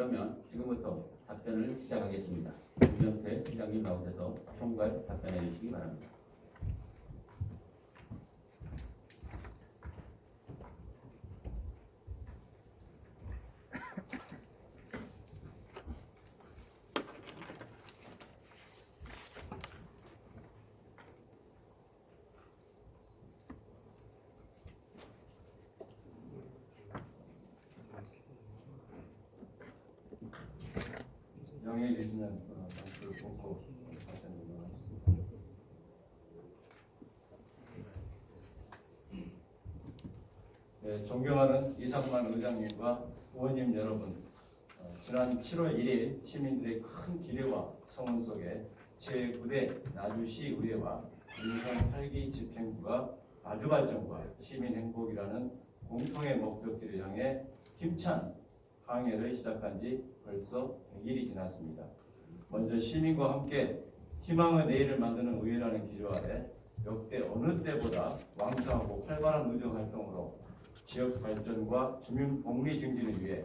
그러면 지금부터 답변을 시작하겠습니다. 김영태 시장님 나오셔서 총괄 답변해 주시기 바랍니다. 영예 계시는 방식을 보고 답변드리도록 하겠습니다. 네, 존경하는 이상만 의장님과 의원님 여러분, 지난 7월 1일 시민들의 큰 기대와 성원 속에 제9대 나주시의회와 민선 8기 집행부가 나주발전과 시민행복이라는 공통의 목적지를 향해 힘찬 항해를 시작한 지 벌써 100일이 지났습니다. 먼저 시민과 함께 희망의 내일을 만드는 의회라는 기조 아래 역대 어느 때보다 왕성하고 활발한 의정 활동으로 지역 발전과 주민 복리 증진을 위해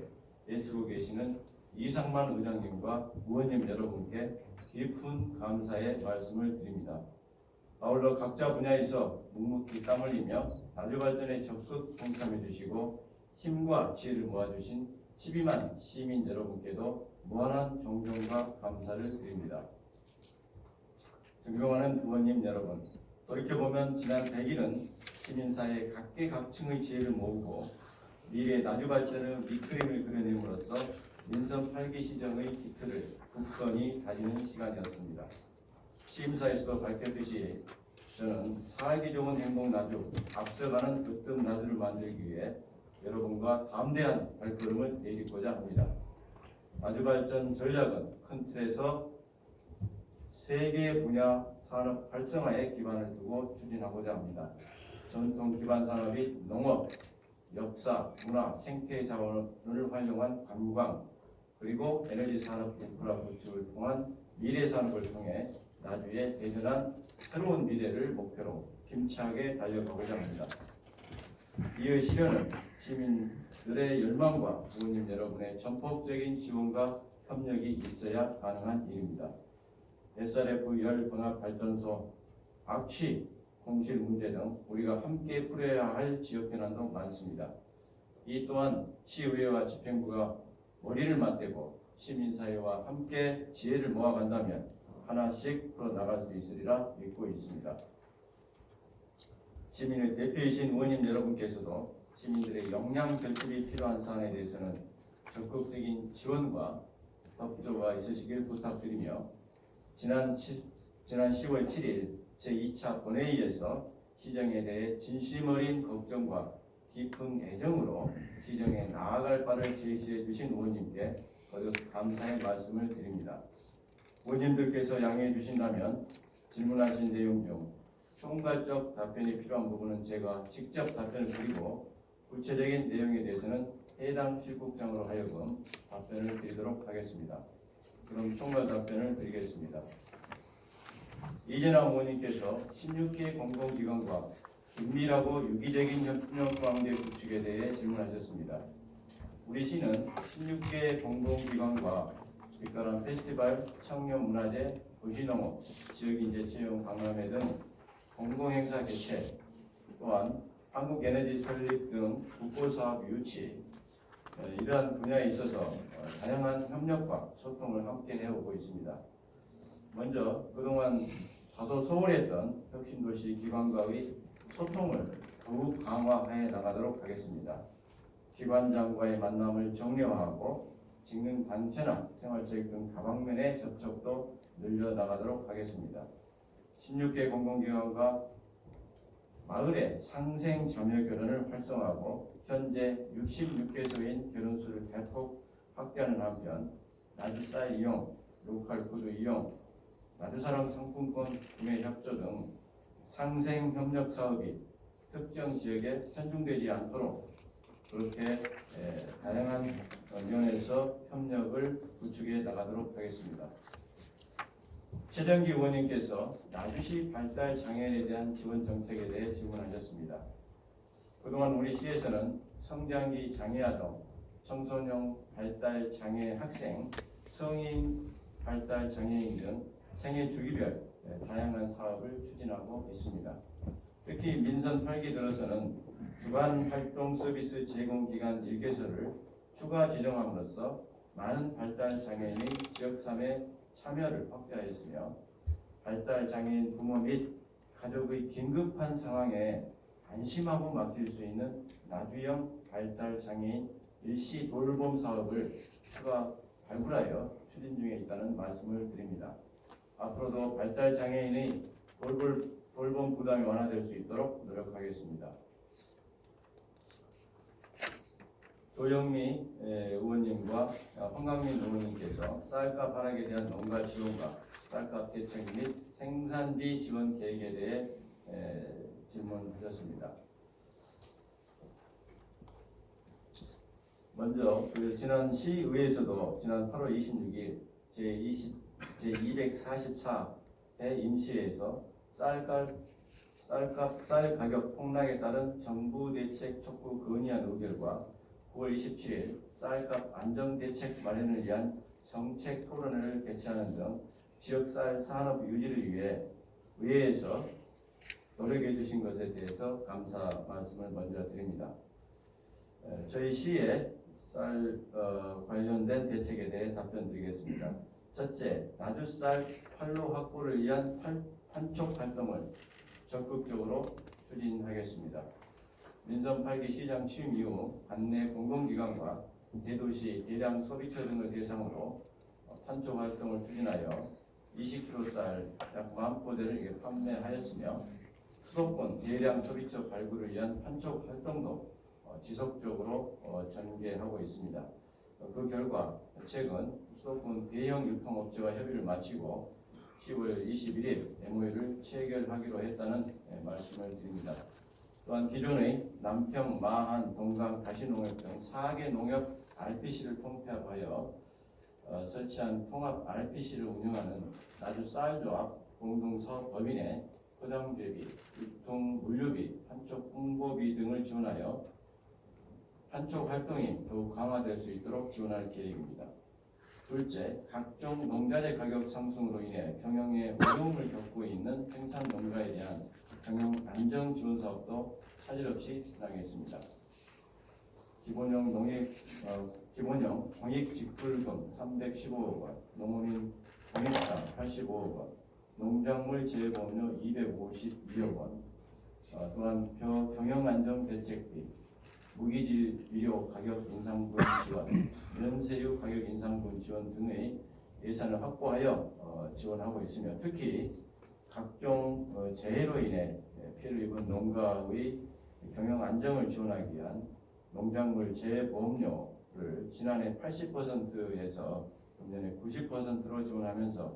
애쓰고 계시는 이상만 의장님과 의원님 여러분께 깊은 감사의 말씀을 드립니다. 아울러 각자 분야에서 묵묵히 땀 흘리며 나주 발전에 적극 동참해 주시고 힘과 지혜를 모아주신 12만 시민 여러분께도 무한한 존경과 감사를 드립니다. 존경하는 의원님 여러분, 돌이켜보면 지난 100일은 시민사회 각계각층의 지혜를 모으고 미래 나주 발전의 밑그림을 그려냄으로써 민선 8기 시정의 기틀을 굳건히 다지는 시간이었습니다. 시임사에서도 밝혔듯이 저는 살기 좋은 행복 나주, 앞서가는 으뜸 나주를 만들기 위해 여러분과 담대한 발걸음을 내딛고자 합니다. 나주발전 전략은 큰 틀에서 3개의 분야 산업 활성화에 기반을 두고 추진하고자 합니다. 전통 기반 산업인 농업, 역사, 문화, 생태 자원을 활용한 관광, 그리고 에너지 산업 인프라 구축을 통한 미래 산업을 통해 나주의 대전한 새로운 미래를 목표로 힘차게 달려가고자 합니다. 이의 실현은 시민들의 열망과 의원님 여러분의 전폭적인 지원과 협력이 있어야 가능한 일입니다. SRF 열분합발전소 악취, 공실 문제 등 우리가 함께 풀어야 할 지역 현안도 많습니다. 이 또한 시의회와 집행부가 머리를 맞대고 시민사회와 함께 지혜를 모아간다면 하나씩 풀어나갈 수 있으리라 믿고 있습니다. 시민의 대표이신 의원님 여러분께서도 시민들의 역량 결집이 필요한 사안에 대해서는 적극적인 지원과 협조가 있으시길 부탁드리며 지난 10월 7일 제2차 본회의에서 시정에 대해 진심 어린 걱정과 깊은 애정으로 시정에 나아갈 바를 제시해 주신 의원님께 거듭 감사의 말씀을 드립니다. 의원님들께서 양해해 주신다면 질문하신 내용 중 총괄적 답변이 필요한 부분은 제가 직접 답변을 드리고 구체적인 내용에 대해서는 해당 실국장으로 하여금 답변을 드리도록 하겠습니다. 그럼 총괄 답변을 드리겠습니다. 이재남 의원님께서 16개 공공기관과 긴밀하고 유기적인 협력 관계 구축에 대해 질문하셨습니다. 우리 시는 16개 공공기관과 특별한 페스티벌, 청년문화제, 도시농업, 지역인재 채용 박람회 등 공공행사 개최, 또한 한국에너지 설립 등 국보사업 유치, 이러한 분야에 있어서 다양한 협력과 소통을 함께 해오고 있습니다. 먼저 그동안 다소 소홀했던 혁신도시 기관과의 소통을 더욱 강화해 나가도록 하겠습니다. 기관장과의 만남을 정례화하고 직능 단체나 생활체육 등 다방면의 접촉도 늘려나가도록 하겠습니다. 16개 공공기관과 마을의 상생 자녀 결혼을 활성화하고 현재 66개소인 결혼수를 대폭 확대하는 한편 나주쌀 이용, 로컬 푸드 이용, 나주사랑 상품권 구매 협조 등 상생 협력 사업이 특정 지역에 편중되지 않도록 그렇게 다양한 면에서 협력을 구축해 나가도록 하겠습니다. 최정기 의원님께서 나주시 발달 장애인에 대한 지원 정책에 대해 질문하셨습니다. 그동안 우리 시에서는 성장기 장애아동, 청소년 발달 장애 학생, 성인 발달 장애인 등 생애 주기별 다양한 사업을 추진하고 있습니다. 특히 민선 8기 들어서는 주간 활동 서비스 제공 기간 1개소를 추가 지정함으로써 많은 발달 장애인의 지역 삶의 참여를 확대하였으며 발달 장애인 부모 및 가족의 긴급한 상황에 안심하고 맡길 수 있는 나주형 발달 장애인 일시 돌봄 사업을 추가 발굴하여 추진 중에 있다는 말씀을 드립니다. 앞으로도 발달 장애인의 돌봄 부담이 완화될 수 있도록 노력하겠습니다. 조영미 의원님과 황강민 의원님께서 쌀값 하락에 대한 농가 지원과 쌀값 대책 및 생산비 지원 계획에 대해 질문하셨습니다. 먼저 지난 시의회에서도 지난 8월 26일 제244회 임시회에서 쌀 가격 폭락에 따른 정부 대책 촉구 건의안 의결과 9월 27일 쌀값 안정 대책 마련을 위한 정책 토론회를 개최하는 등 지역 쌀 산업 유지를 위해 의회에서 노력해 주신 것에 대해서 감사 말씀을 먼저 드립니다. 저희 시의 쌀 관련된 대책에 대해 답변 드리겠습니다. 첫째, 나주쌀 판로 확보를 위한 판촉 활동을 적극적으로 추진하겠습니다. 민선 8기 시장 취임 이후 관내 공공기관과 대도시 대량 소비처 등을 대상으로 판촉 활동을 추진하여 20kg 쌀 약 10,000포대를 판매하였으며 수도권 대량 소비처 발굴을 위한 판촉 활동도 지속적으로 전개하고 있습니다. 그 결과 최근 수도권 대형 유통업체와 협의를 마치고 10월 21일 MOU를 체결하기로 했다는 말씀을 드립니다. 또한 기존의 남평, 마한, 동강, 다시농협 등 4개 농협 RPC를 통폐합하여 설치한 통합 RPC를 운영하는 나주 쌀조합 공동사업법인의 포장재비, 유통 물류비, 판촉 홍보비 등을 지원하여 판촉 활동이 더욱 강화될 수 있도록 지원할 계획입니다. 둘째, 각종 농자재 가격 상승으로 인해 경영에 어려움을 겪고 있는 생산 농가에 대한 경영 안정 지원 사업도 차질 없이 진행하겠습니다. 기본형 공익 직불금 315억 원, 농업인 공익당 85억 원, 농작물 재보험료 252억 원, 또한 경영 안정 대책비, 무기질 비료 가격 인상분 지원, 면세유 가격 인상분 지원 등의 예산을 확보하여 지원하고 있으며 특히 각종 재해로 인해 피해를 입은 농가의 경영 안정을 지원하기 위한 농작물 재보험료를 지난해 80%에서 금년에 90%로 지원하면서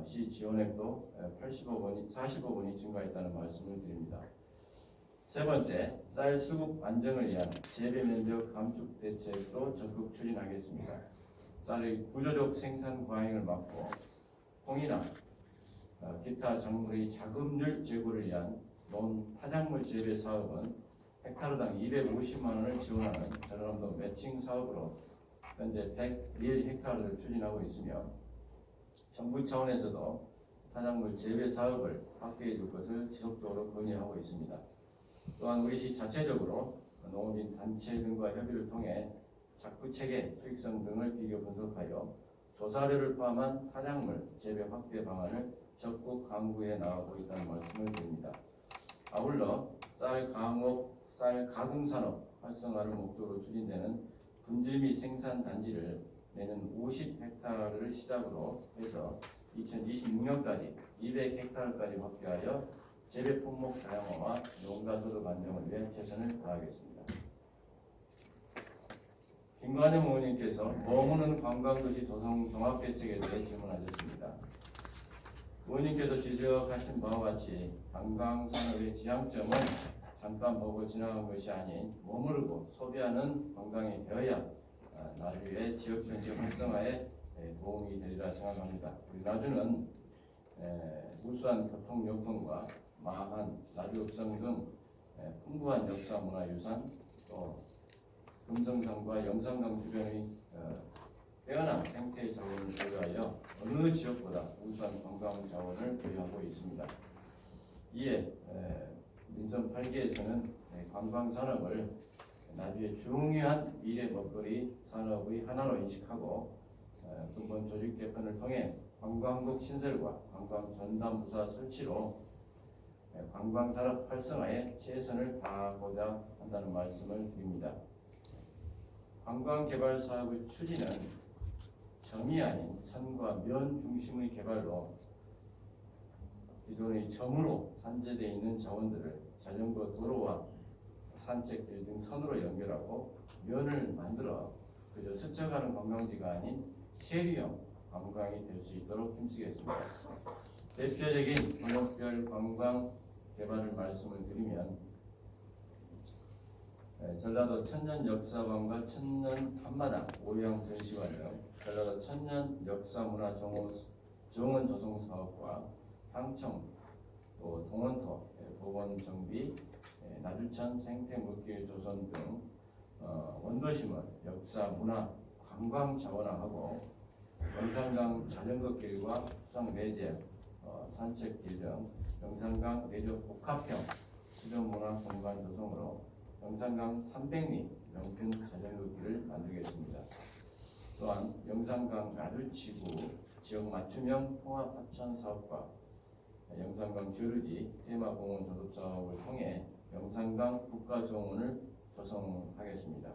시 지원액도 40억 원이 증가했다는 말씀을 드립니다. 세 번째, 쌀 수급 안정을 위한 재배 면적 감축 대책도 적극 추진하겠습니다. 쌀의 구조적 생산 과잉을 막고 콩이나 기타 작물의 자급률 제고를 위한 논 타작물 재배 사업은 헥타르당 250만 원을 지원하는 전원도 매칭 사업으로 현재 101헥타르를 추진하고 있으며 정부 차원에서도 타작물 재배 사업을 확대해 줄 것을 지속적으로 건의하고 있습니다. 또한 우리 시 자체적으로 농업인 단체 등과 협의를 통해 작부체계 수익성 등을 비교 분석하여 조사료를 포함한 타작물 재배 확대 방안을 적극 강구해 나가고 있다는 말씀을 드립니다. 아울러 쌀 가공 산업 활성화를 목적으로 추진되는 분질미 생산 단지를 내년 50헥타르를 시작으로 해서 2026년까지 200헥타르까지 확대하여 재배 품목 다양화와 농가 소득 안정을 위해 최선을 다하겠습니다. 김관영 의원님께서 머무는 관광도시 조성 종합대책에 대해 질문하셨습니다. 의원님께서 지적하신 바와 같이 관광산업의 지향점은 잠깐 보고 지나간 것이 아닌 머무르고 소비하는 관광이 되어야 나주의 지역경제 활성화에 도움이 되리라 생각합니다. 우리 나주는 우수한 교통여건과 마한, 나주 읍성 등 풍부한 역사 문화유산 또 금성산과 영산강 주변의 빼어난 생태 자원을 보유하여 어느 지역보다 우수한 관광 자원을 보유하고 있습니다. 이에 민선 8기에서는 관광 산업을 나주의 중요한 미래 먹거리 산업의 하나로 인식하고 근본 조직 개편을 통해 관광국 신설과 관광 전담 부사 설치로 관광 산업 활성화에 최선을 다하고자 한다는 말씀을 드립니다. 관광 개발 사업의 추진은 점이 아닌 선과 면 중심의 개발로 기존의 점으로 산재되어 있는 자원들을 자전거 도로와 산책길 등 선으로 연결하고 면을 만들어 그저 스쳐가는 관광지가 아닌 체류형 관광이 될 수 있도록 힘쓰겠습니다. 대표적인 번역별 관광 개발을 말씀을 드리면 전라도 천년 역사관과 천년 한마당 오양 전시관 등 전라도 천년 역사문화 정원 조성 사업과 향청 또 동원터 복원 정비 나주천 생태물길 조성 등 원도심을 역사 문화 관광 자원화하고 영산강 자전거길과 수상 내제 산책길 등 영산강 내조 복합형 수변문화 공간 조성으로 영산강 300리 명품 자전거길을 만들겠습니다. 또한 영산강 나주지구 지역 맞춤형 통합 하천 사업과 영산강 주류지 테마공원 조성 사업을 통해 영산강 국가정원을 조성하겠습니다.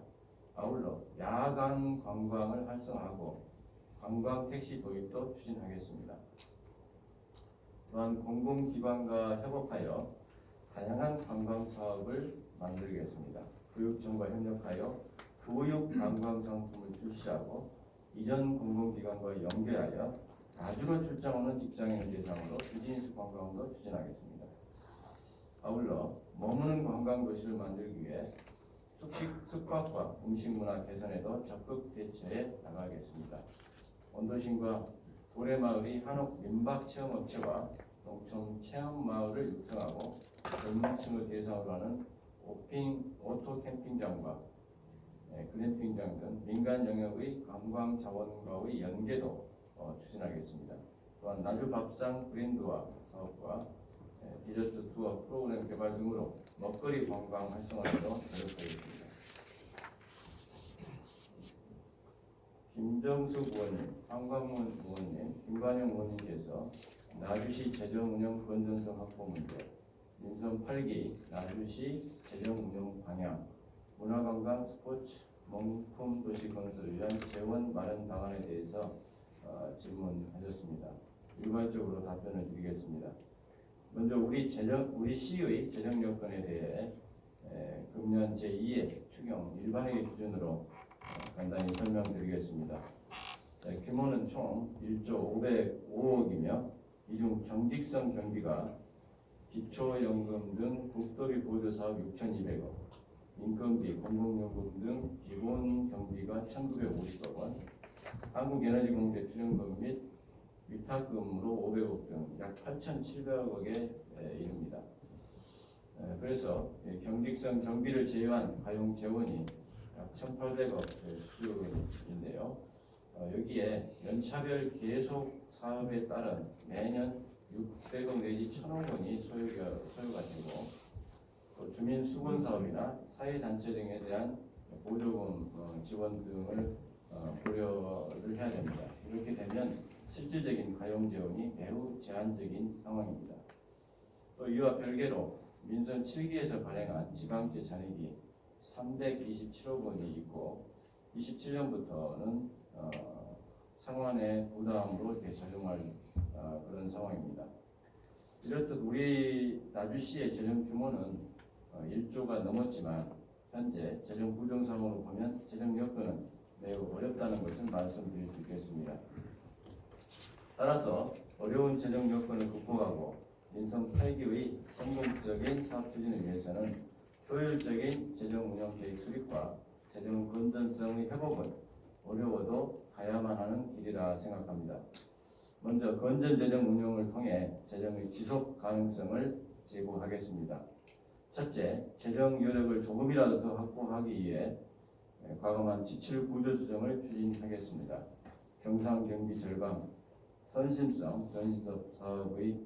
아울러 야간 관광을 활성화하고 관광 택시 도입도 추진하겠습니다. 또한 공공기관과 협업하여 다양한 관광 사업을 만들겠습니다. 교육청과 협력하여 교육 관광 상품을 출시하고 이전 공공기관과 연계하여 나주로 출장 오는 직장인을 대상으로 비즈니스 관광도 추진하겠습니다. 아울러 머무는 관광 도시를 만들기 위해 숙박과 음식문화 개선에도 적극 대처해 나가겠습니다. 원도심과 도래마을이 한옥 민박체험업체와 농촌 체험마을을 육성하고 젊은층을 대상으로 하는 오토 캠핑장과 글램핑장 등 민간 영역의 관광 자원과의 연계도 추진하겠습니다. 또한 나주 밥상 브랜드화 사업과 디저트 투어 프로그램 개발 등으로 먹거리 관광 활성화에도 노력하겠습니다. 김정숙 의원님, 황광문 의원님, 김관영 의원님께서 나주시 재정운영 건전성 확보 문제, 민선 8기 나주시 재정운영 방향, 문화관광 스포츠 명품 도시 건설을 위한 재원 마련 방안에 대해서 질문하셨습니다. 일괄적으로 답변을 드리겠습니다. 먼저 우리 시의 재정 여건에 대해 금년 제2의 추경 일반회계 기준으로 간단히 설명드리겠습니다. 규모는 총 1조 505억이며 이 중 경직성 경비가 기초연금 등 국도비 보조사업 6,200억, 인건비, 공공연금 등 기본 경비가 1,950억 원, 한국에너지공제 출연금 및 위탁금으로 500억 등 약 8,700억에 이릅니다. 그래서 경직성 경비를 제외한 가용 재원이 약 1,800억 수준인데요. 여기에 연차별 계속 사업에 따른 매년 600억 내지 1,000억 원이 소요가 되고 또 주민 수건 사업이나 사회단체 등에 대한 보조금 지원 등을 고려를 해야 됩니다. 이렇게 되면 실질적인 가용 재원이 매우 제한적인 상황입니다. 또 이와 별개로 민선 7기에서 발행한 지방채 잔액이 327억 원이 있고 27년부터는 상환의 부담으로 이렇게 작용할 그런 상황입니다. 이렇듯 우리 나주시의 재정 규모는 1조가 넘었지만 현재 재정 부정 상황으로 보면 재정 여건은 매우 어렵다는 것을 말씀드릴 수 있겠습니다. 따라서 어려운 재정 여건을 극복하고 민선 8기의 성공적인 사업 추진을 위해서는 효율적인 재정 운영 계획 수립과 재정 건전성의 회복은 어려워도 가야만 하는 길이라 생각합니다. 먼저 건전 재정 운용을 통해 재정의 지속 가능성을 제고하겠습니다. 첫째, 재정 여력을 조금이라도 더 확보하기 위해 과감한 지출 구조 조정을 추진하겠습니다. 경상 경비 절감, 선심성 전시적 사업의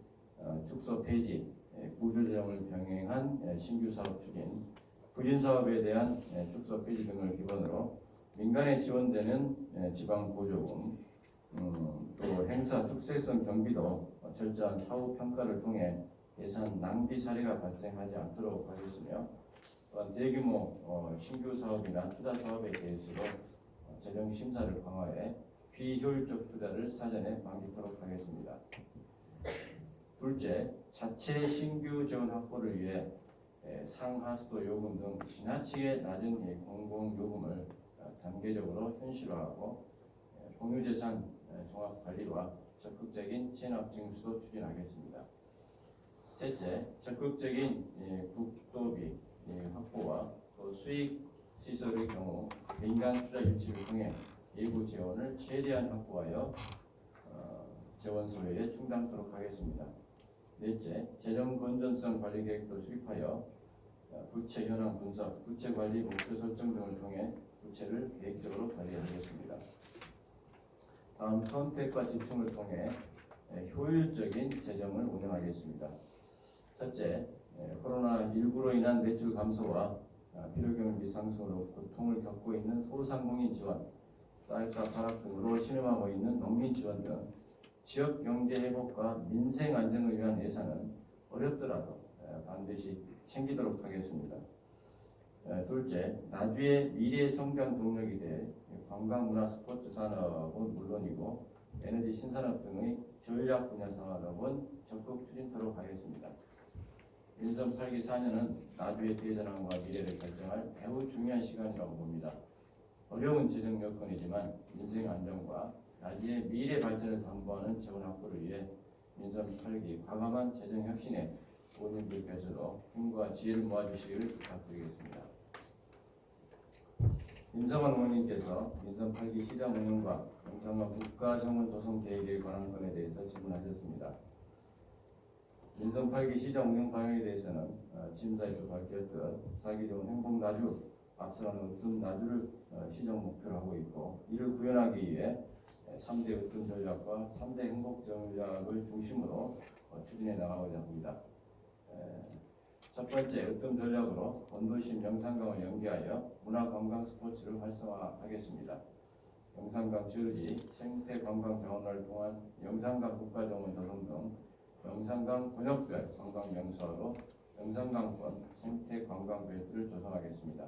축소 폐지, 구조 조정을 병행한 신규 사업 추진, 부진 사업에 대한 축소 폐지 등을 기본으로 민간에 지원되는 지방 보조금, 또 행사 축제성 경비도 철저한 사후 평가를 통해 예산 낭비 사례가 발생하지 않도록 하겠으며, 또한 대규모 신규 사업이나 투자 사업에 대해서도 재정 심사를 강화해 비효율적 투자를 사전에 방지토록 하겠습니다. 둘째, 자체 신규 재원 확보를 위해 상하수도 요금 등 지나치게 낮은 공공 요금을 단계적으로 현실화하고 공유재산 종합관리와 적극적인 체납 징수도 추진하겠습니다. 셋째, 적극적인 국도비 확보와 또 수익 시설의 경우 민간 투자 유치를 통해 예고 재원을 최대한 확보하여 재원 소요에 충당토록 하겠습니다. 넷째, 재정 건전성 관리 계획도 수립하여 부채 현황 분석, 부채 관리 목표 설정 등을 통해 부채를 계획적으로 관리하겠습니다. 다음, 선택과 집중을 통해 효율적인 재정을 운영하겠습니다. 첫째, 코로나19로 인한 매출 감소와 필요경비 상승으로 고통을 겪고 있는 소상공인 지원, 쌀값 하락 등으로 신음하고 있는 농민 지원 등 지역 경제 회복과 민생 안정을 위한 예산은 어렵더라도 반드시 챙기도록 하겠습니다. 둘째, 나주의 미래 성장 동력이 될 관광 문화 스포츠 산업은 물론이고 에너지 신산업 등의 전략 분야 산업은 적극 추진토록 하겠습니다. 민선 8기 4년은 나주의 대전환과 미래를 결정할 매우 중요한 시간이라고 봅니다. 어려운 재정 여건이지만 민생 안정과 나주의 미래 발전을 담보하는 재원 확보를 위해 민선 8기 과감한 재정 혁신에 의원님들께서도 힘과 지혜를 모아주시기를 부탁드리겠습니다. 임성환 의원님께서 민선 8기 시장 운영과 영상과 국가정원 조성 계획에 관한 건에 대해서 질문하셨습니다. 민선 8기 시장 운영 방향에 대해서는 심사에서 밝혔듯 살기 좋은 행복 나주, 앞서가는 으뜸 나주를 시정 목표로 하고 있고, 이를 구현하기 위해 3대 으뜸 전략과 3대 행복 전략을 중심으로 추진해 나가고자 합니다. 첫 번째, 으뜸 전략으로 원도심 영산강을 연계하여 문화관광 스포츠를 활성화하겠습니다. 영산강 저지, 생태관광 자원을 통한 영산강 국가정원 조성 등 영산강 권역별 관광 명소로 영산강권 생태관광 벨트를 조성하겠습니다.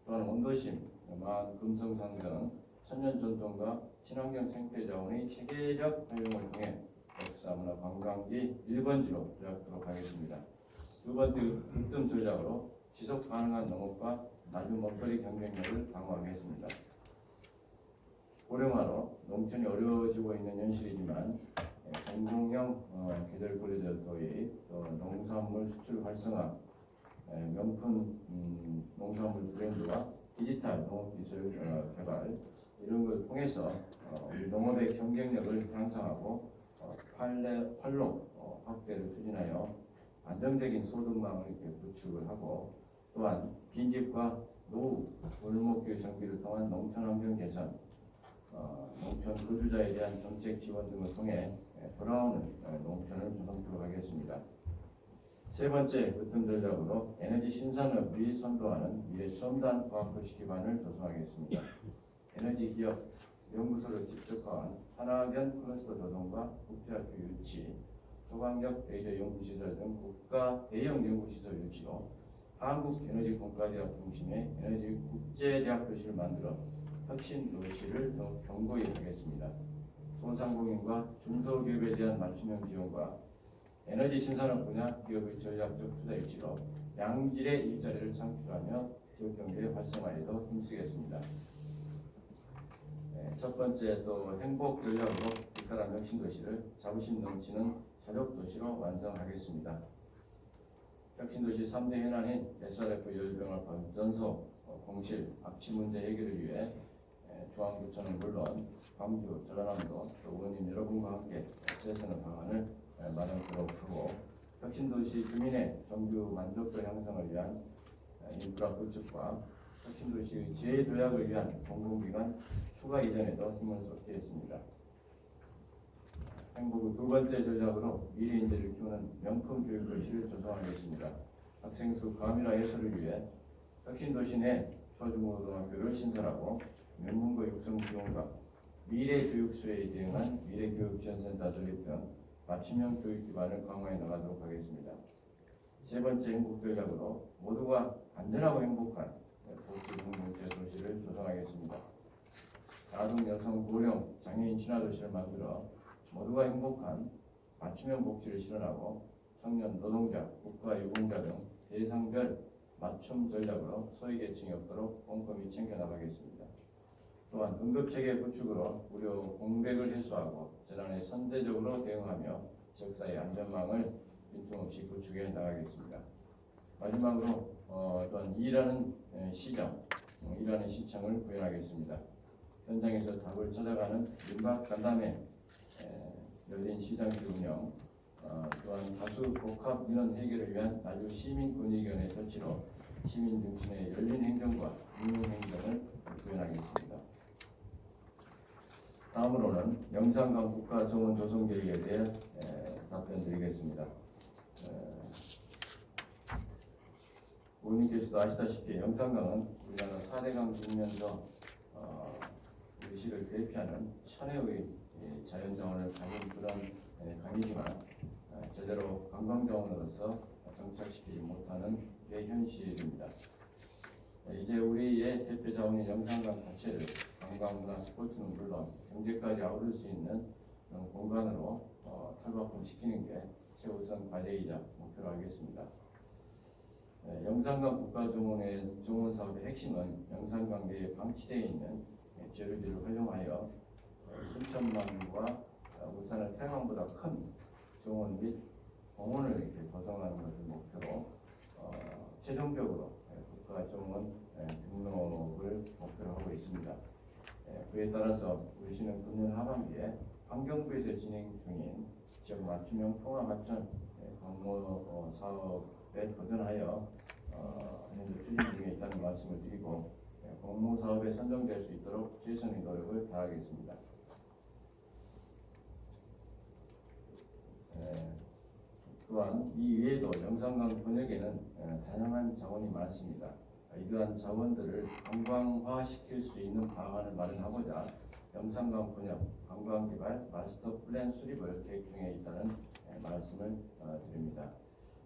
또한 원도심, 마안, 금성산 등 천년 전통과 친환경 생태자원의 체계적 활용을 통해 역사, 문화, 관광지 1번지로 도약하도록 하겠습니다. 두 번째, 으뜸 전략으로 지속 가능한 농업과 나주 먹거리 경쟁력을 강화하겠습니다. 고령화로 농촌이 어려워지고 있는 현실이지만 공공형 계절권리적 도입, 또 농산물 수출 활성화, 명품 농산물 브랜드와 디지털 농업기술 개발, 이런 걸 통해서 우리 농업의 경쟁력을 향상하고 판로 확대를 추진하여 안정적인 소득망을 이렇게 구축을 하고, 또한 빈집과 노후, 골목길 정비를 통한 농촌 환경 개선, 농촌 거주자에 대한 정책 지원 등을 통해 돌아오는 농촌을 조성토록 하겠습니다. 세 번째, 으뜸 전략으로 에너지 신산업이 선도하는 미래 첨단 과학도시 기반을 조성하겠습니다. 에너지 기업 연구소를 집적화한 산학연 클러스터 조성과 국제학교 유치, 초강력 레이저 연구시설 등 국가 대형 연구시설 유치로 한국에너지공과대학 중심의 에너지 국제대학 도시를 만들어 혁신 도시를 더욱 견고히 하겠습니다. 소상공인과 중소기업에 대한 맞춤형 지원과 에너지 신산업 분야 기업의 전략적 투자 유치로 양질의 일자리를 창출하며 지역경제 활성화에도 힘쓰겠습니다. 첫 번째, 또 행복 전략으로 빛깔한 혁신도시를 자부심 넘치는 자족도시로 완성하겠습니다. 혁신도시 3대 현안인 SRF 열병합 발전소 공실, 악취 문제 해결을 위해 중앙구청은 물론 광주, 전라남도 또 의원님 여러분과 함께 최선의 방안을 마련하도록 하고, 혁신도시 주민의 정규 만족도 향상을 위한 인프라 구축과 혁신도시의 재도약을 위한 공공기관 추가 이전에도 힘을 쏟게 했습니다. 행복의 두 번째 전략으로 미래 인재를 키우는 명품 교육도시를 조성하겠습니다. 학생 수 과밀화 해소를 위해 혁신도시 내 초중고등학교를 신설하고 명문고 육성 지원과 미래 교육 수요에 대응한 미래교육지원센터 설립 등 맞춤형 교육 기반을 강화해 나가도록 하겠습니다. 세 번째 행복 전략으로 모두가 안전하고 행복한 복지 공동체 도시를 조성하겠습니다. 아동, 여성, 고령, 장애인 친화 도시를 만들어 모두가 행복한 맞춤형 복지를 실현하고 청년, 노동자, 국가유공자 등 대상별 맞춤 전략으로 소외계층이 없도록 꼼꼼히 챙겨나가겠습니다. 또한 응급체계 구축으로 우려 공백을 해소하고 재난에 선제적으로 대응하며 지역사회 안전망을 빈틈없이 구축해 나가겠습니다. 마지막으로 또한 일하는 시청을 구현하겠습니다. 현장에서 답을 찾아가는 민박 간담회, 열린 시장실 운영, 또한 다수 복합 민원 해결을 위한 나주 시민권익위원회 설치로 시민 중심의 열린 행정과 민영 행정을 구현하겠습니다. 다음으로는 영산강 국가정원 조성 계획에 대해 답변드리겠습니다. 의원님께서도 아시다시피 영산강은 우리나라 4대강 중면서 우리 시를 대표하는 천혜의 자연자원을 가진 그런 강이지만 제대로 관광자원으로서 정착시키지 못하는 게 현실입니다. 이제 우리의 대표 자원인 영산강 자체를 관광, 문화, 스포츠는 물론 경제까지 아우를 수 있는 그런 공간으로 탈바꿈시키는 게 최우선 과제이자 목표로 하겠습니다. 영산강 국가정원의 정원 사업의 핵심은 영산강 내에 방치되어 있는 재료지를 활용하여 순천만과 울산의 태광보다 큰 정원 및 공원을 이렇게 조성하는 것을 목표로 최종적으로 국가정원 등록을 목표로 하고 있습니다. 그에 따라서 우리 시는 금년 하반기에 환경부에서 진행 중인 지역 맞춤형 통합하천 공모 사업에 도전하여 현재 추진 중에 있다는 말씀을 드리고 공모 사업에 선정될 수 있도록 최선의 노력을 다하겠습니다. 또한 이 외에도 영산강 번역에는 다양한 자원이 많습니다. 이러한 자원들을 관광화시킬 수 있는 방안을 마련하고자 영산강 번역, 관광개발, 마스터 플랜 수립을 계획 중에 있다는 말씀을 드립니다.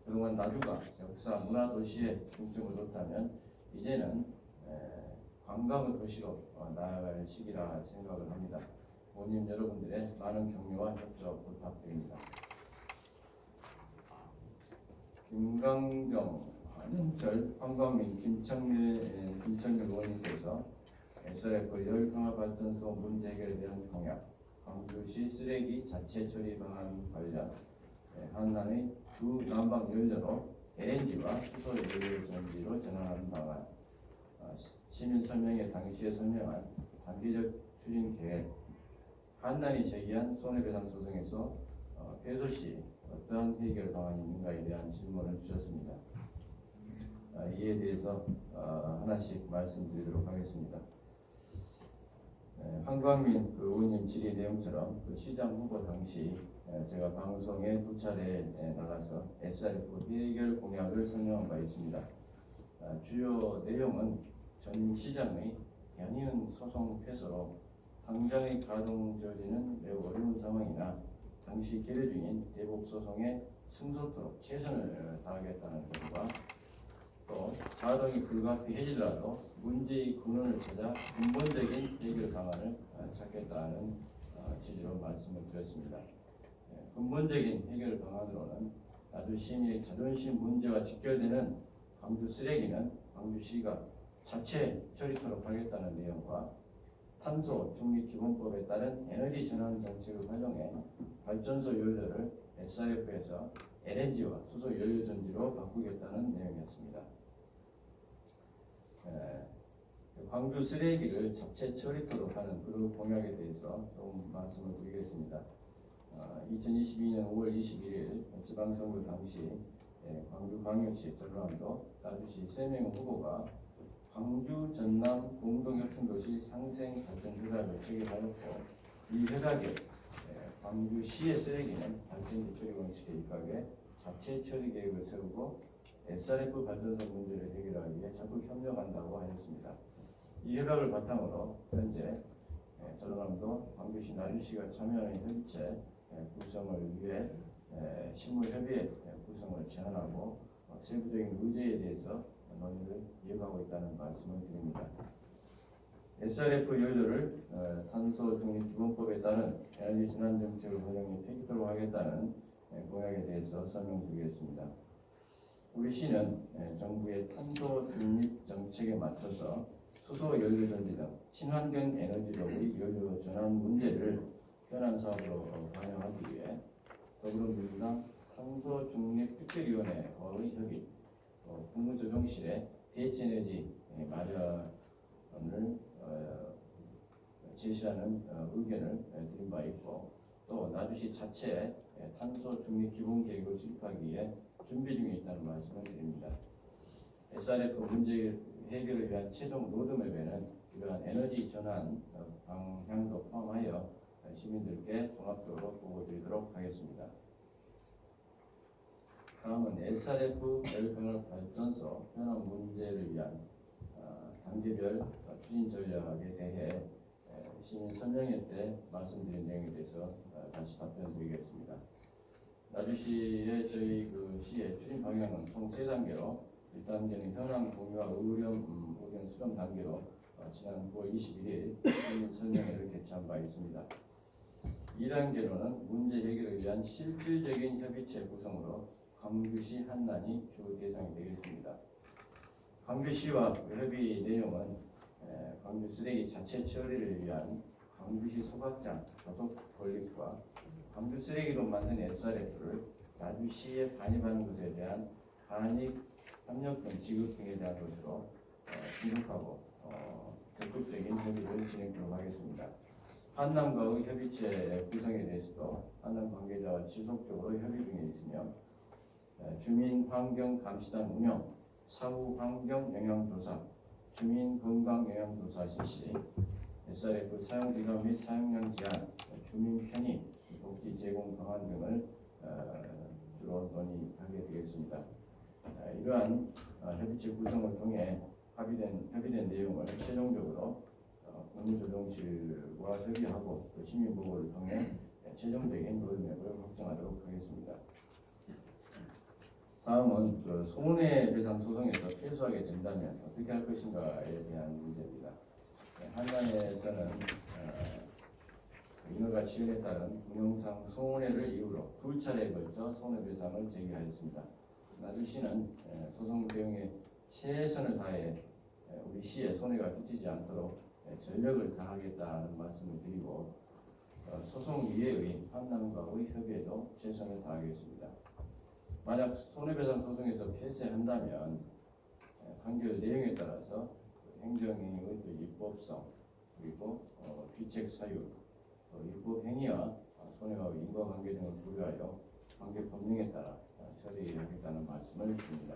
그동안 나주가 역사, 문화 도시에 중점을 뒀다면 이제는 관광의 도시로 나아갈 시기라 생각을 합니다. 의원님 여러분들의 많은 격려와 협조 부탁드립니다. 김강정, 한은철, 황광민, 김청렬 의원님께서 SRF 열강화발전소 문제 해결에 대한 공약, 광주시 쓰레기 자체 처리 방안 관련, 한남의 주 난방 연료로 LNG와 수소 연료 전지로 전환하는 방안, 시민 설명회 당시에 설명한 단기적 추진 계획, 한남이 제기한 손해배상 소송에서 배소 시 어떠한 해결 방안이 있는가에 대한 질문을 주셨습니다. 이에 대해서 하나씩 말씀드리도록 하겠습니다. 한광민 의원님 질의 내용처럼 시장 후보 당시 제가 방송에 2차례 나가서 SRF 해결 공약을 설명한 바 있습니다. 주요 내용은 전 시장의 연이은 소송 패소로 당장의 가동 저지는 매우 어려운 상황이나 당시 계류 중인 대법 소송에 승소토록 최선을 다하겠다는 것과 또 가동이 불가피 해지더라도 문제의 근원을 찾아 근본적인 해결 방안을 찾겠다는 취지로 말씀을 드렸습니다. 근본적인 해결 방안으로는 나주 시민의 자존심 문제와 직결되는 광주 쓰레기는 광주시가 자체 처리토록 하겠다는 내용과 탄소 중립 기본법에 따른 에너지 전환 정책을 활용해 발전소 연료를 SRF에서 LNG와 수소 연료 전지로 바꾸겠다는 내용이었습니다. 광주 쓰레기를 자체 처리토록 하는 그런 공약에 대해서 좀 말씀을 드리겠습니다. 2022년 5월 21일 지방선거 당시 광주광역시 전라남도 나주시 3명 후보가 광주 전남 공동혁신도시 상생발전협약을 체결하였고 이 협약에 광주시의 쓰레기는 발생지 처리 원칙에 입각해 자체 처리 계획을 세우고 SRF 발전소 문제를 해결하기 위해 적극 협력한다고 하였습니다. 이 협약을 바탕으로 현재 전라남도 광주시 나주시가 참여하는 협의체 구성을 위해 실무협의회 구성을 제안하고 세부적인 의제에 대해서 논의를 이어가고 있다는 말씀을 드립니다. SRF 연료를 탄소 중립 기본법에 따른 에너지 순환 정책을 운영에 폐기토록 하겠다는 공약에 대해서 설명드리겠습니다. 우리 시는 정부의 탄소 중립 정책에 맞춰서 수소 연료 전지 등 친환경 에너지로의 연료 전환 문제를 현안 사업으로 반영하기 위해 더불어민주당 탄소 중립 특별위원회와의 협의, 국무조정실에 대체에너지 마련을 제시하는 의견을 드린 바 있고 또 나주시 자체 탄소 중립 기본 계획을 수립하기 위해 준비 중에 있다는 말씀을 드립니다. SRF 문제 해결을 위한 최종 로드맵에는 이러한 에너지 전환 방향도 포함하여 시민들께 종합적으로 보고드리도록 하겠습니다. 다음은 SRF 열병을 발전소 현안 문제를 위한 단계별 추진 전략에 대해 시민 설명회 때 말씀드린 내용에 대해서 다시 답변드리겠습니다. 나주시의 저희 시의 추진 방향은 총 3단계로 1단계는 현황 공유와 의견 수렴 단계로 지난 9월 21일 시민 설명회를 개최한 바 있습니다. 2단계로는 문제 해결을 위한 실질적인 협의체 구성으로 광주시 한란이 주 대상이 되겠습니다. 광주시와 협의 내용은 광주 쓰레기 자체 처리를 위한 광주시 소각장 조속 건립과 광주 쓰레기로 만든 SRF를 나주시에 반입하는 것에 대한 반입 협력금 지급 등에 대한 것으로 신속하고 적극적인 협의를 진행하도록 하겠습니다. 한남과의 협의체 구성에 대해서도 한남 관계자와 지속적으로 협의 중에 있으며 주민 환경 감시단 운영, 사후 환경 영향조사, 주민 건강 영향조사 실시, SRF 사용기간 및 사용량 제한, 주민 편의, 복지 제공 방안 등을 주로 논의하게 되겠습니다. 이러한 협의체 구성을 통해 협의된 내용을 최종적으로 국무조정실과 협의하고 시민 보고를 통해 최종적인 로드맵을 확정하도록 하겠습니다. 다음은 손해배상 소송에서 패소하게 된다면 어떻게 할 것인가에 대한 문제입니다. 한란에서는 인허가 지연에 따른 운영상 손해를 이유로 2차례에 걸쳐 손해배상을 제기하였습니다. 나주시는 소송 대응에 최선을 다해 우리 시에 손해가 끼치지 않도록 전력을 다하겠다는 말씀을 드리고 소송 이외의 한남과의 협의에도 최선을 다하겠습니다. 만약 손해배상 소송에서 패소한다면 판결 내용에 따라서 행정행위의 입법성 그리고 귀책 사유, 입법 행위와 손해와의 인과관계 등을 고려하여 관계 법령에 따라 처리하겠다는 말씀을 드립니다.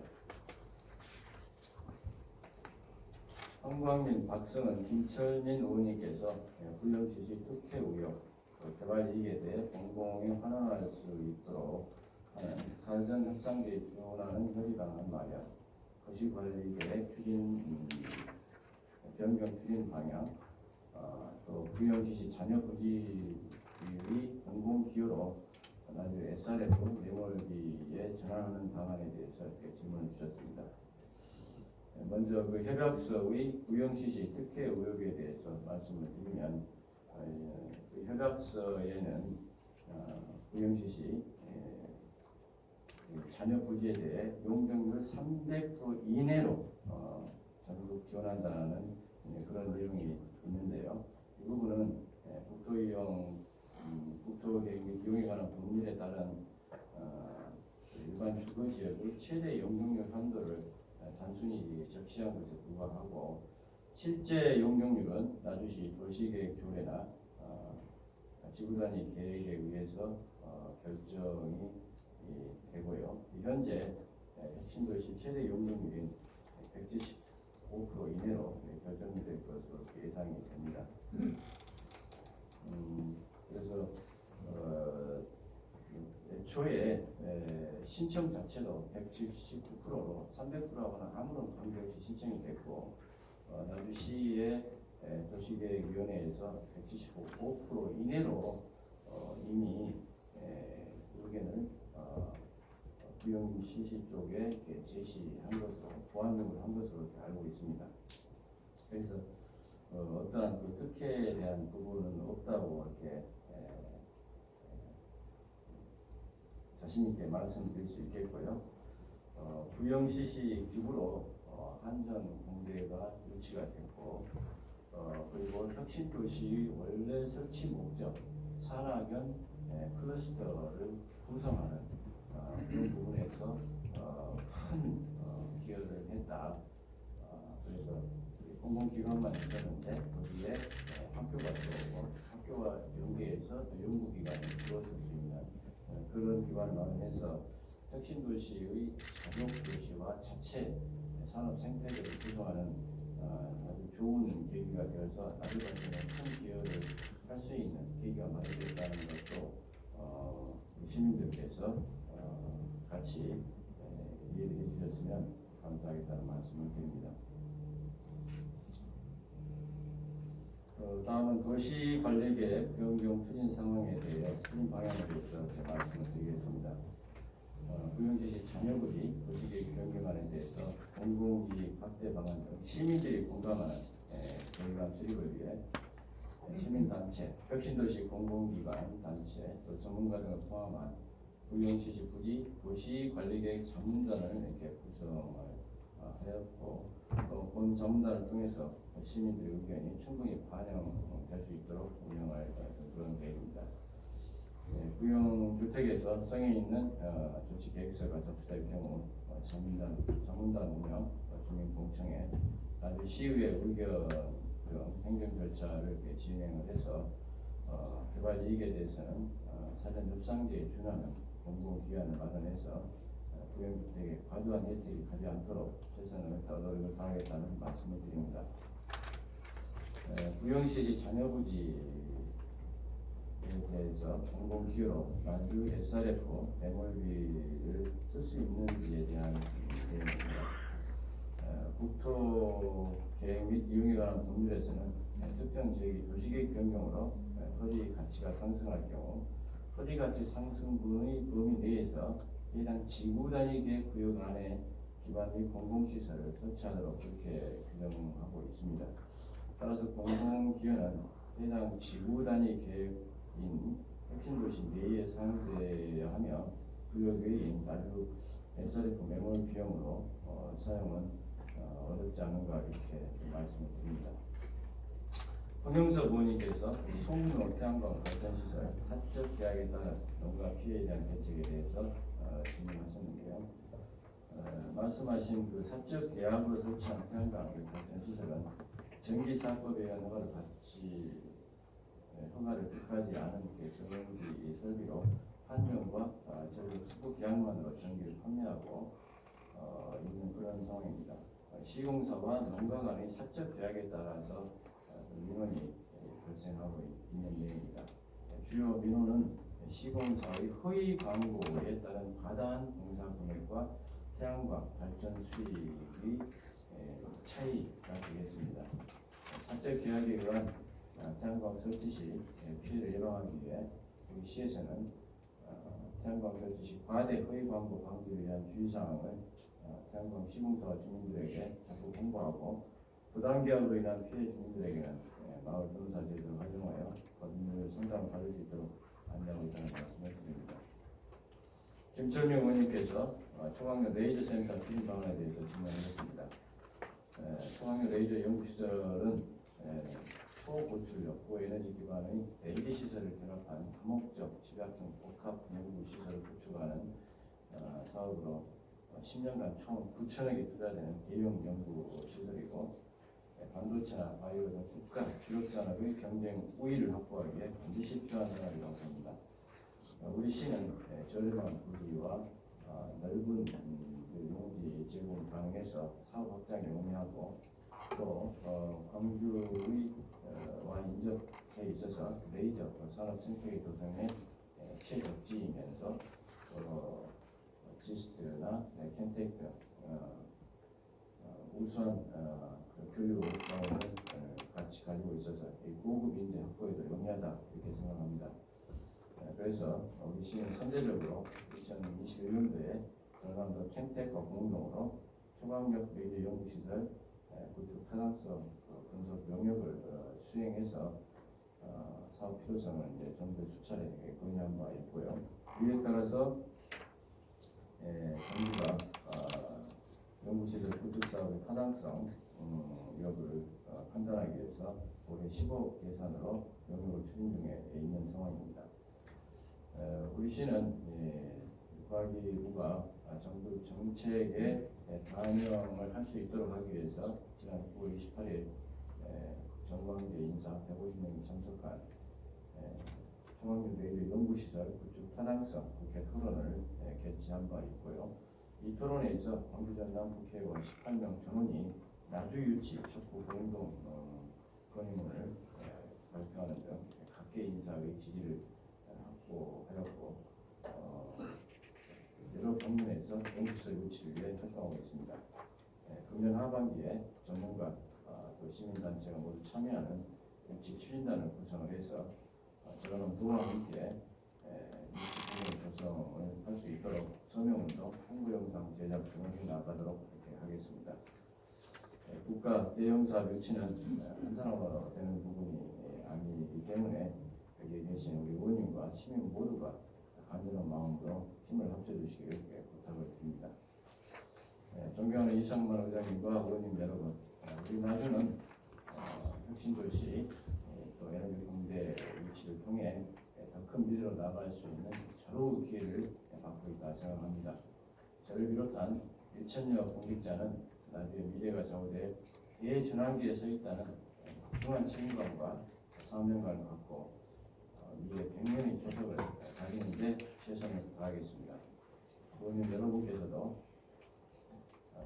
황광민, 박성은, 김철민 의원님께서 부정지시 특혜 의혹, 개발 이익에 대해 공공에 환원할 수 있도록 하는 사전 협상제에 지원하는 협의 방안 마련, 도시관리계획 추진 변경 추진 방향, 또 부정지시 자녀 부지의 공공 기여로 나중에 SRF 매몰비에 전환하는 방안에 대해서 이렇게 질문을 주셨습니다. 먼저 협약서의 부정지시 특혜 의혹에 대해서 말씀을 드리면 협약서에는 부정지시 자녀 부지에 대해 용적률 300% 이내로 전국 지원한다는 그런 내용이 있는데요. 이 부분은 국토계획 및 비용에 관한 법률에 따른 일반 주거 지역의 최대 용적률 한도를 단순히 적시한 것에 불과하고 실제 용적률은 나주시 도시계획 조례나 지구단위 계획에 의해서 결정이 되고요. 현재 혁신도시 최대 용적률인 5% 이내로 결정이 될 것으로 예상이 됩니다. 그래서 애초에 신청 자체도 179%로 300%하고는 아무런 관계없이 신청이 됐고 나주시의 도시계획위원회에서 175% 이내로 이미 의견을 부영시시 쪽에 이렇게 제시한 것으로 보완적으로 한 것으로 이렇게 알고 있습니다. 그래서 어떠한 그 특혜에 대한 부분은 없다고 이렇게 자신 있게 말씀드릴 수 있겠고요. 부영시시 기부로 한전 공대가 유치가 됐고 그리고 혁신도시의 원래 설치 목적 산학연 클러스터를 구성하는 그런 부분에서 큰 기여를 했다. 그래서 공공기관만 있었는데 거기에 학교가 들어오고 학교와 연계해서 연구기관이 들어설 수 있는 그런 기관을 마련해서 혁신도시의 자족도시와 자체 산업 생태계를 구성하는 아주 좋은 계기가 되어서 나주 발전에 큰 기여를 할 수 있는 계기가 마련됐다는 것도 시민들께서 같이 이해를 해주셨으면 감사하겠다는 말씀을 드립니다. 다음은 도시관리계획 변경 추진 상황에 대해 추진 방향에 대해서 말씀을 드리겠습니다. 부영시시 잔여구리 도시계획 변경안에 대해서 공공이익 확대 방안 등 시민들이 공감하는 계획안 수립을 위해 시민단체, 혁신도시 공공기관 단체, 또 전문가 등을 포함한 부영시시 부지 도시관리계획 전문단을 이렇게 구성을 하였고 본 전문단을 통해서 시민들의 의견이 충분히 반영될 수 있도록 운영할 그런 계획입니다. 구형주택에서 성에 있는 조치 계획서가 접수될 경우 전문단 운영, 주민공청회, 나주 시의회 의견 등 행정 절차를 이렇게 진행을 해서 개발 이익에 대해서는 사전 협상제에 준하는 공공기관을 마련해서 구형주택에 과도한 혜택이 가지 않도록 최선을 다해 노력을 다하겠다는 말씀을 드립니다. 부영시시 잔여부지에 대해서 공공기여로 나주 SRF 매몰비를 쓸 수 있는지에 대한 내용입니다. 국토계획 및 이용에 관한 법률에서는 특정 지역이 도시계획 변경으로 토지 가치가 상승할 경우 토지 가치 상승분의 범위 내에서 해당 지구 단위 계획 구역 안에 기반 및 공공시설을 설치하도록 그렇게 규정하고 있습니다. 따라서 공공기여는 해당 지구 단위 계획인 혁신도시 내에 사용되어야 하며 구역 외인 나주 SRF 매몰 비용으로 사용은 어렵지 않은가 이렇게 말씀을 드립니다. 홍영석 의원님께서 송로 태양광 발전시설 사적 계약에 따른 농가 피해에 대한 대책에 대해서 질문하셨는데요. 말씀하신 그 사적 계약으로 설치한 태양광 발전시설은 전기사업에 의한 허가를 받지 허가를 득하지 않은 전기 설비로 한정과 전력 수급 계약만으로 전기를 판매하고 있는 그런 상황입니다. 시공사와 농가 간의 사적 계약에 따라서 민원이 발생하고 있는 내용입니다. 주요 민원은 시공사의 허위 광고에 따른 과다한 공사 금액과 태양광 발전 수익의 차이가 되겠습니다. 사적 계약에 의한 태양광 설치 시 피해를 예방하기 위해 우리 시에서는 태양광 설치 시 과대 허위 광고 방지를 위한 주의사항을 태양광 시공사와 주민들에게 적극 홍보하고 부당 계약으로 인한 피해 주민들에게는 마을 변호사 제도를 활용하여 법률 상담을 받을 수 있도록 안내하고 있다는 말씀을 드립니다. 김철명 의원님께서 청학년 레이저 센터 추진 방안에 대해서 질문하셨습니다. 청학년 레이저 연구시설은 초고출력, 고에너지 기반의 대기 시설을 결합한 다목적 집약 등 복합 연구 시설을 구축하는 사업으로 10년간 총 9천억이 투자되는 대형 연구 시설이고 반도체나 바이오 등 국가 주력 산업의 경쟁 우위를 확보하기 위해 반드시 필요한 산업이라고 봅니다. 우리 시는 저렴한 부지와 넓은 용지 제공 가능해서 사업 확장에 용이하고 또 광주의 와 인접해 있어서 레이저 산업 생태계 조성에 최적지이면서 지스트나 켄텍 등 우수한 그 교육 자원을 같이 가지고 있어서 이 고급 인재 확보에도 용이하다 이렇게 생각합니다. 그래서 우리 시는 선제적으로 2021년도에 전남도 켄텍과 공동으로 초강력 레이저 연구시설 구축 타당성 분석 영역을 수행해서 사업 필요성을 이제 정부에 수차례 건의한 바 있고요. 이에 따라서 정부가 연구시설 구축 사업의 타당성 여부를 판단하기 위해서 올해 15억 예산으로 영역을 추진 중에 있는 상황입니다. 우리 시는 과기부가 정부 정책에 반영을 할 수 있도록 하기 위해서 지난 9월 28일 정관계 인사 150명이 참석한 중앙교 레이저 연구시설 구축 타당성 국회 토론을 개최한 바 있고요. 이 토론에서 광주 전남 국회의원 18명 전원이 나주 유치 촉구 공동 건의문을 발표하는 등 각계 인사의 지지를 확보하였고 여러 방면에서 연구시설 유치를 위해 활동하고 있습니다. 금년 하반기에 전문가 또 시민단체가 모두 참여하는 유치 추진단을 구성을 해서 저는 부와 함께 유치 공동 조성을 할 수 있도록 서명운동, 홍보 영상 제작 등을 해나가도록 이렇게 하겠습니다. 국가 대형 사업 유치는 한 사람으로 되는 부분이 아니기 때문에 여기에 계신 우리 의원님과 시민 모두가 간절한 마음으로 힘을 합쳐주시기를 부탁을 드립니다. 존경하는 이상만 의장님과 의원님 여러분, 우리 나주는 혁신도시 또 에너지 공대 유치를 통해 더 큰 미래로 나아갈 수 있는 절호의 기회를 갖고 있다 생각합니다. 저를 비롯한 1,000여 공직자는 나주의 미래가 좌우돼 대전환기에 서 있다는 중한 책임감과 사명감을 갖고 미래 100년의 조석을 가지는데 최선을 다하겠습니다. 의원님 여러분께서도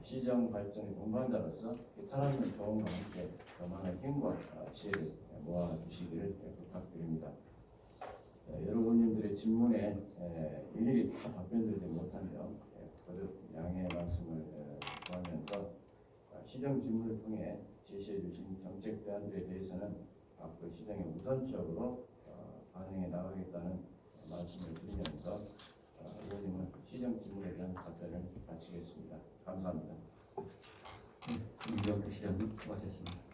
시정 발전의 동반자로서 기타라는 조언과 함께 더 많은 힘과 지혜를 모아주시기를 부탁드립니다. 여러분님들의 질문에 일일이 다 답변드리지 못한 점 거듭 양해의 말씀을 구하면서 시정 질문을 통해 제시해 주신 정책 대안들에 대해서는 앞으로 시정에 우선적으로 반영해 나가겠다는 말씀을 드리면서 의원님은 시정 질문에 대한 답변을 마치겠습니다. 감사합니다. 이명태 시장님 수고하셨습니다.